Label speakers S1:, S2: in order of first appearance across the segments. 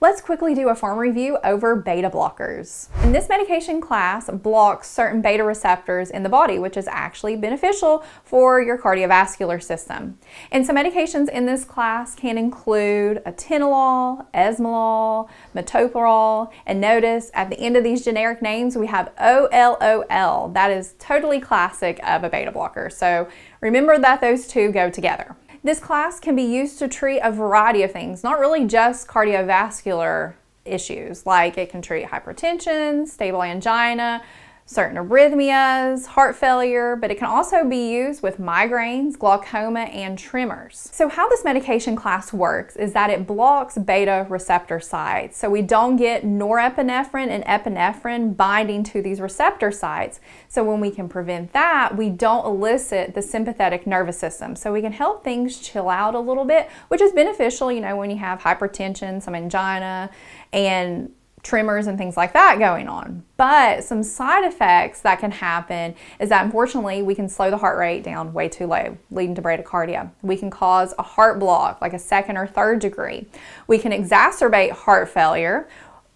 S1: Let's quickly do a pharm review over beta blockers. And this medication class blocks certain beta receptors in the body, which is actually beneficial for your cardiovascular system. And some medications in this class can include atenolol, esmolol, metoprolol, and notice at the end of these generic names we have OLOL. That is totally classic of a beta blocker. So remember that those two go together. This class can be used to treat a variety of things, not really just cardiovascular issues, like it can treat hypertension, stable angina, certain arrhythmias, heart failure, but it can also be used with migraines, glaucoma, and tremors. So how this medication class works is that it blocks beta receptor sites. So we don't get norepinephrine and epinephrine binding to these receptor sites. So when we can prevent that, we don't elicit the sympathetic nervous system. So we can help things chill out a little bit, which is beneficial, you know, when you have hypertension, some angina, and tremors and things like that going on. But some side effects that can happen is that unfortunately we can slow the heart rate down way too low, leading to bradycardia. We can cause a heart block, like a second or third degree. We can exacerbate heart failure,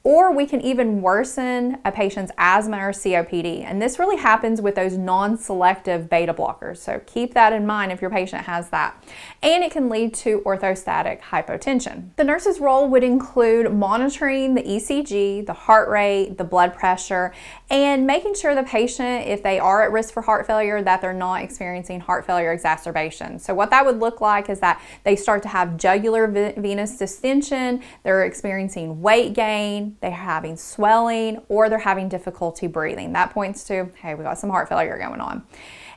S1: or we can even worsen a patient's asthma or COPD. And this really happens with those non-selective beta blockers. So keep that in mind if your patient has that. And it can lead to orthostatic hypotension. The nurse's role would include monitoring the ECG, the heart rate, the blood pressure, and making sure the patient, if they are at risk for heart failure, that they're not experiencing heart failure exacerbation. So what that would look like is that they start to have jugular venous distension, they're experiencing weight gain, they're having swelling, or they're having difficulty breathing. That points to, hey, we got some heart failure going on.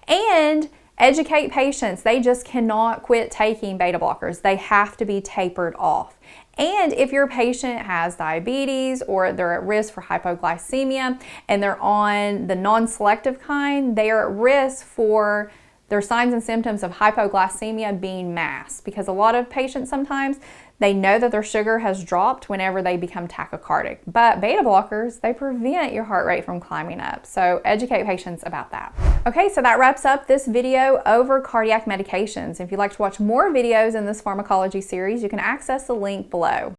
S1: And educate patients. They just cannot quit taking beta blockers. They have to be tapered off. And if your patient has diabetes or they're at risk for hypoglycemia and they're on the non-selective kind, they are at risk for their signs and symptoms of hypoglycemia being masked, because a lot of patients sometimes they know that their sugar has dropped whenever they become tachycardic. But beta blockers, they prevent your heart rate from climbing up. So educate patients about that. Okay, so that wraps up this video over cardiac medications. If you'd like to watch more videos in this pharmacology series, you can access the link below.